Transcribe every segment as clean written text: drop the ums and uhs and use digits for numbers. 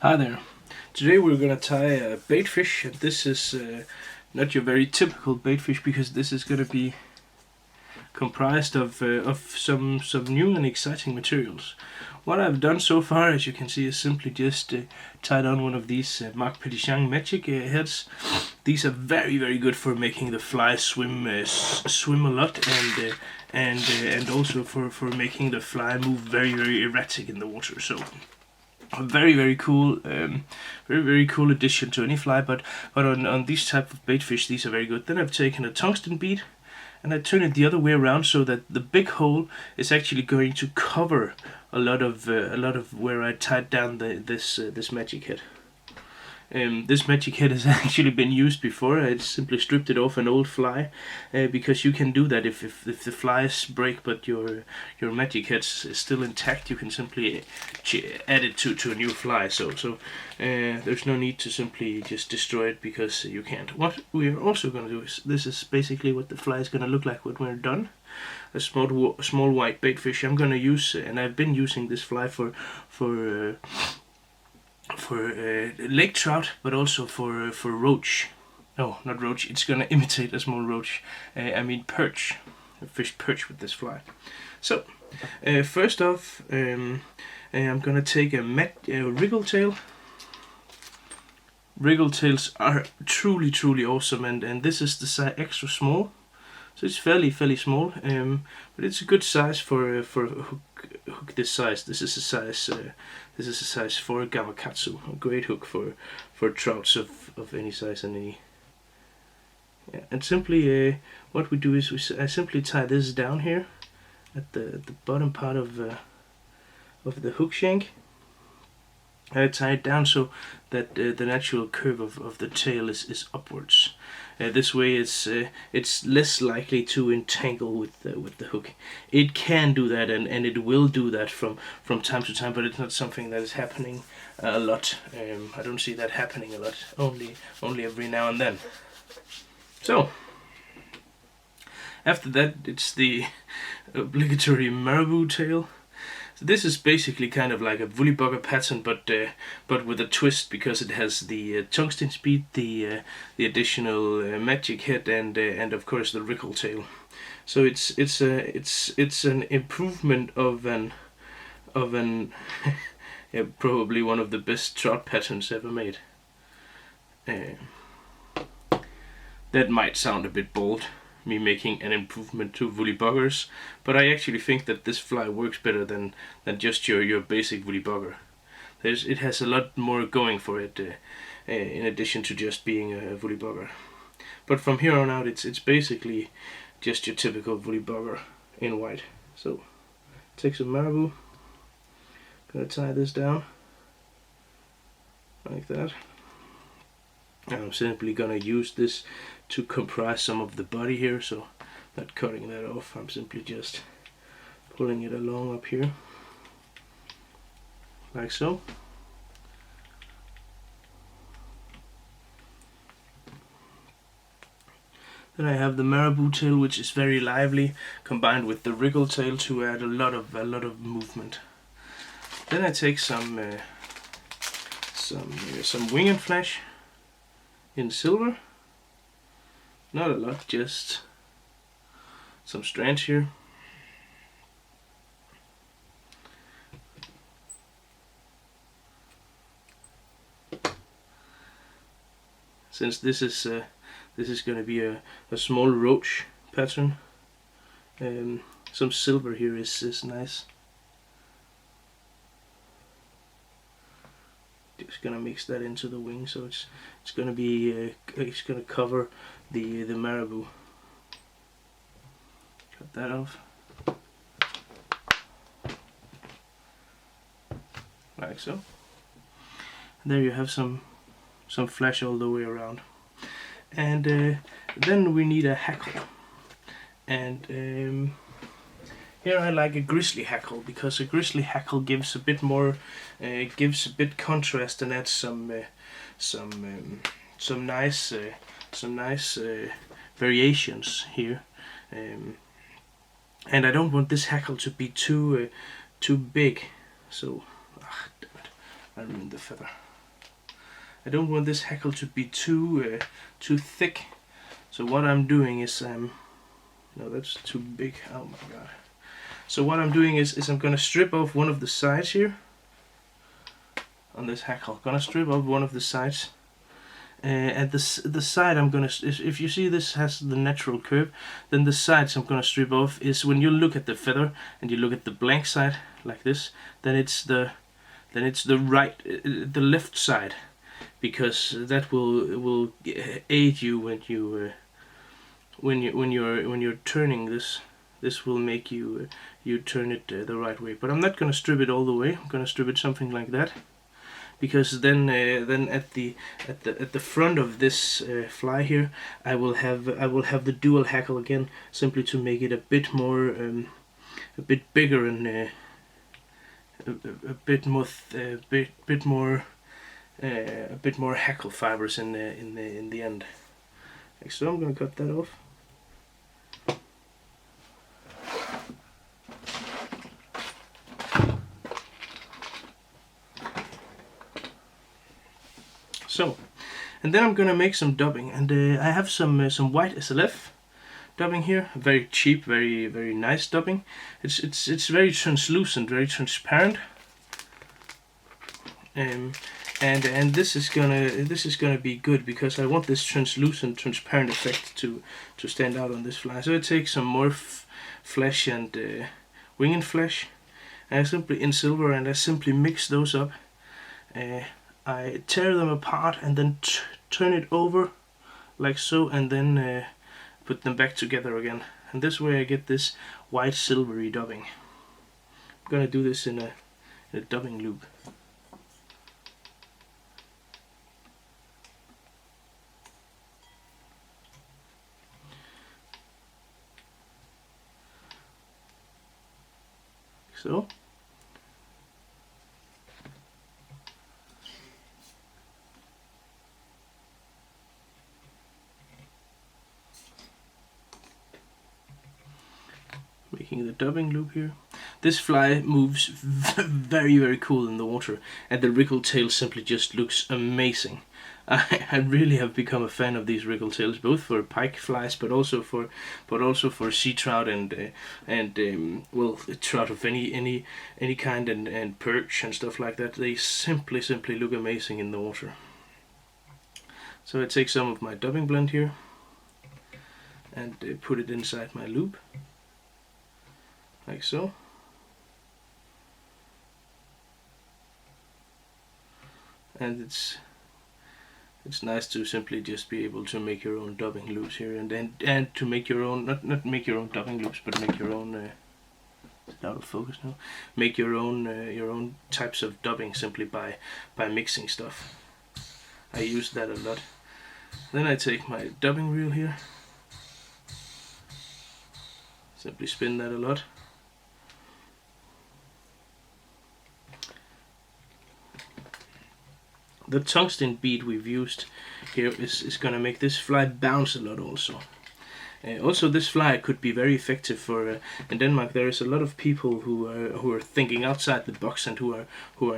Hi there. Today we're gonna tie a baitfish, and this is not your very typical baitfish because this is gonna be comprised of some new and exciting materials. What I've done so far, as you can see, is simply just tied on one of these Mark Petitjean magic heads. These are very good for making the fly swim a lot, and also for making the fly move very erratic in the water. So a very cool, very cool addition to any fly. But on these type of baitfish, these are very good. Then I've taken a tungsten bead and I turn it the other way around so that the big hole is actually going to cover a lot of where I tied down this magic head. This magic head has actually been used before. I simply stripped it off an old fly, because you can do that if the flies break but your magic head is still intact. You can simply add it to a new fly. So there's no need to simply just destroy it because you can't. What we are also going to do is, this is basically what the fly is going to look like when we're done. A small white baitfish. I'm going to use, and I've been using this fly for lake trout, but also for roach. No, not roach. It's gonna imitate a small roach. I mean perch. A fish perch with this fly. So first off, I'm gonna take a wriggle tail. Wriggle tails are truly awesome, and this is the size extra small. So it's fairly small, but it's a good size for a hook this size. This is a size for gammakatsu, a great hook for trouts of any size and any. Yeah, and simply what we do is I simply tie this down here at the bottom part of the hook shank. I tie it down so that the natural curve of the tail is upwards. This way it's less likely to entangle with the hook. It can do that, and it will do that from time to time, but it's not something that is happening a lot. I don't see that happening a lot, only every now and then. So after that, it's the obligatory marabou tail. So this is basically kind of like a woolly-bugger pattern, but with a twist, because it has the tungsten speed, the additional magic head, and of course the wriggle tail. So it's an improvement of an yeah, probably one of the best trout patterns ever made. That might sound a bit bold, me making an improvement to woolly buggers, but I actually think that this fly works better than just your basic woolly bugger. It has a lot more going for it, in addition to just being a woolly bugger. But from here on out, it's basically just your typical woolly bugger in white. So take some marabou, gonna tie this down like that. And I'm simply gonna use this to comprise some of the body here, so not cutting that off. I'm simply just pulling it along up here, like so. Then I have the marabou tail, which is very lively, combined with the wriggle tail to add a lot of movement. Then I take some wing and flash in silver. Not a lot, just some strands here. Since this is going to be a small roach pattern, some silver here is nice. Just gonna mix that into the wing, so it's gonna be it's gonna cover the marabou. Cut that off, like so. There you have some flash all the way around, and then we need a hackle, and here I like a grizzly hackle, because a grizzly hackle gives a bit more, gives a bit contrast, and adds some nice variations here. And I don't want this hackle to be too big, so damn it, I ruined the feather. I don't want this hackle to be too thick. So what I'm doing is no, that's too big. Oh my god. So what I'm doing is I'm gonna strip off one of the sides here on this hackle. Gonna strip off one of the sides. At the side I'm gonna, if you see this has the natural curve, then the sides I'm gonna strip off is when you look at the feather and you look at the blank side like this, then it's the right, the left side, because that will aid you when you're turning this. This will make you you turn it the right way. But I'm not gonna strip it all the way. I'm gonna strip it something like that, because then at the front of this fly here, I will have the dual hackle again, simply to make it a bit more a bit bigger and a bit more a bit more hackle fibers in the end. Like so. I'm gonna cut that off. So, and then I'm gonna make some dubbing, and I have some white SLF dubbing here, very cheap, very nice dubbing. It's very translucent, very transparent, and this is gonna be good, because I want this translucent, transparent effect to stand out on this fly. So I take some more flesh and wing and flesh, and I simply in silver, and I simply mix those up. I tear them apart and then turn it over like so, and then put them back together again. And this way I get this white silvery dubbing. I'm gonna do this in a dubbing loop. So. Making the dubbing loop here. This fly moves very cool in the water, and the wriggle tail simply just looks amazing. I really have become a fan of these wriggle tails, both for pike flies, but also for sea trout and well, trout of any kind, and perch and stuff like that. They simply look amazing in the water. So I take some of my dubbing blend here and put it inside my loop. Like so. And it's nice to simply just be able to make your own dubbing loops here, and to make your own, not make your own dubbing loops, but make your own it's out of focus now. Make your own types of dubbing simply by mixing stuff. I use that a lot. Then I take my dubbing reel here. Simply spin that a lot. The tungsten bead we've used here is going to make this fly bounce a lot also. Also, this fly could be very effective for in Denmark. There is a lot of people who are thinking outside the box, and who are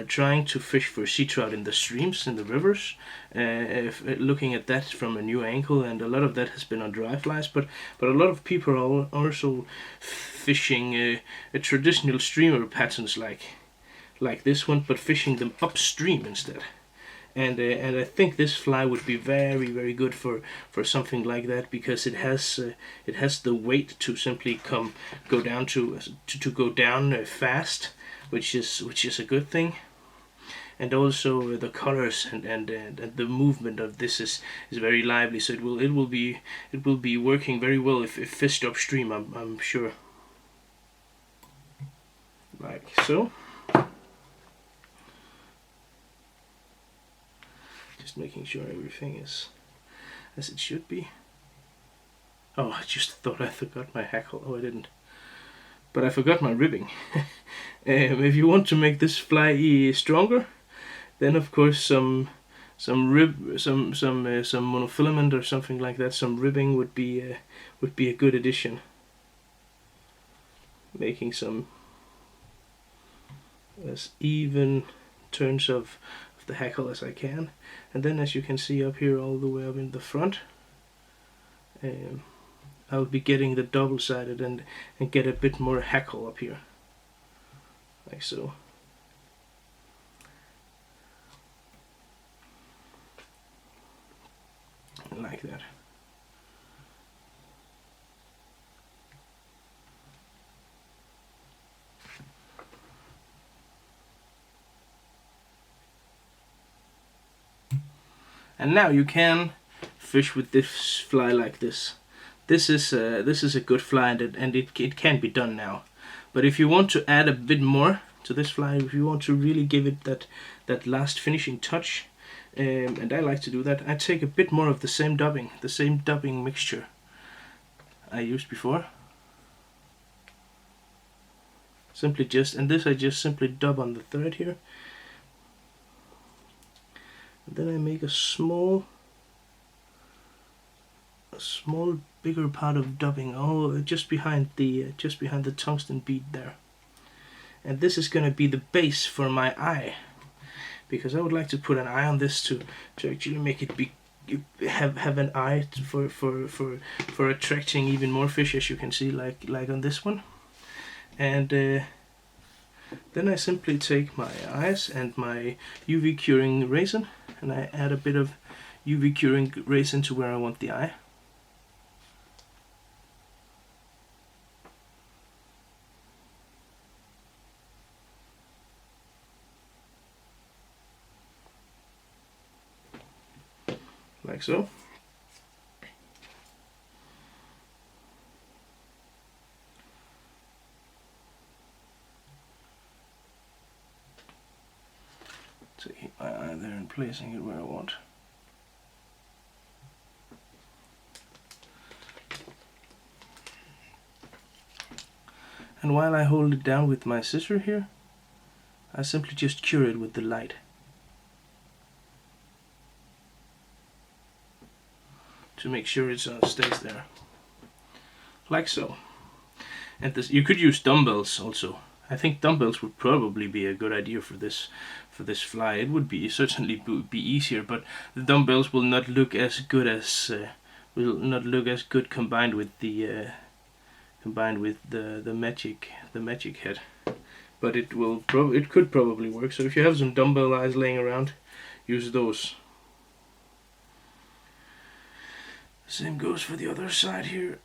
trying to fish for sea trout in the streams, in the rivers, looking at that from a new angle. And a lot of that has been on dry flies, but a lot of people are also fishing traditional streamer patterns like this one, but fishing them upstream instead. And I think this fly would be very good for something like that, because it has the weight to simply go down fast, which is a good thing. And also the colors and the movement of this is very lively, so it will be working very well if fished upstream, I'm sure. Like so. Just making sure everything is as it should be. Oh, I just thought I forgot my hackle. Oh, I didn't. But I forgot my ribbing. If you want to make this fly stronger, then of course some monofilament or something like that, some ribbing would be a good addition. Making some as even turns of the hackle as I can. And then, as you can see up here, all the way up in the front, I'll be getting the double-sided and get a bit more hackle up here, like so. Like that. And now you can fish with this fly like this. This is a good fly, and it can be done now. But if you want to add a bit more to this fly, if you want to really give it that last finishing touch, and I like to do that, I take a bit more of the same dubbing mixture I used before. Simply I just simply dub on the thread here. And then I make a small bigger part of dubbing, just behind the tungsten bead there. And this is gonna be the base for my eye, because I would like to put an eye on this to actually make it have an eye for attracting even more fish, as you can see, like on this one. And then I simply take my eyes and my UV curing resin, and I add a bit of UV curing resin to where I want the eye. Like so. Taking my eye there and placing it where I want. And while I hold it down with my scissor here, I simply just cure it with the light. To make sure it stays there. Like so. And this, you could use dumbbells also. I think dumbbells would probably be a good idea for this fly. It would certainly be easier, but the dumbbells will not look as good combined with the magic head. But it could probably work. So if you have some dumbbell eyes laying around, use those. Same goes for the other side here.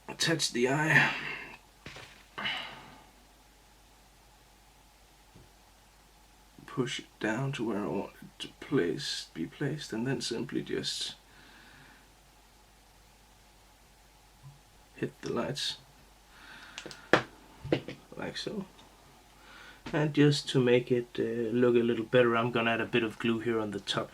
Attach the eye. Push it down to where I want it to be placed, and then simply just hit the lights like so. And just to make it look a little better, I'm gonna add a bit of glue here on the top.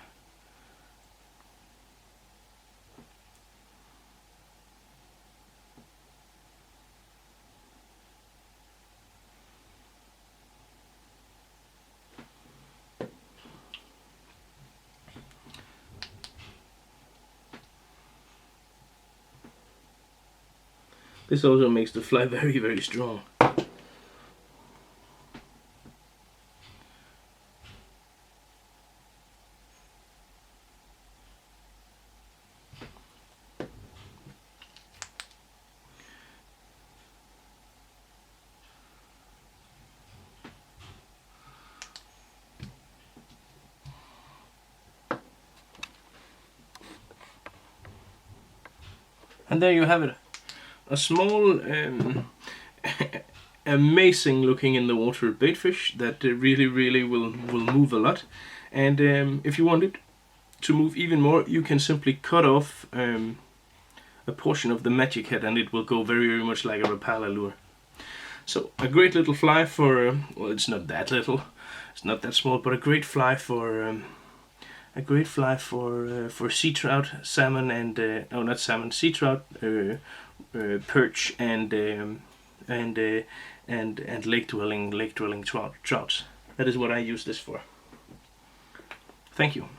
This also makes the fly very, very strong. And there you have it. A small, amazing looking in the water baitfish that really will move a lot. And if you want it to move even more, you can simply cut off a portion of the magic head, and it will go very much like a Rapala lure. So a great little fly for, well, it's not that little, it's not that small, but a great fly for sea trout, salmon, and no, not salmon, sea trout, perch, and lake dwelling trouts. That is what I use this for. Thank you.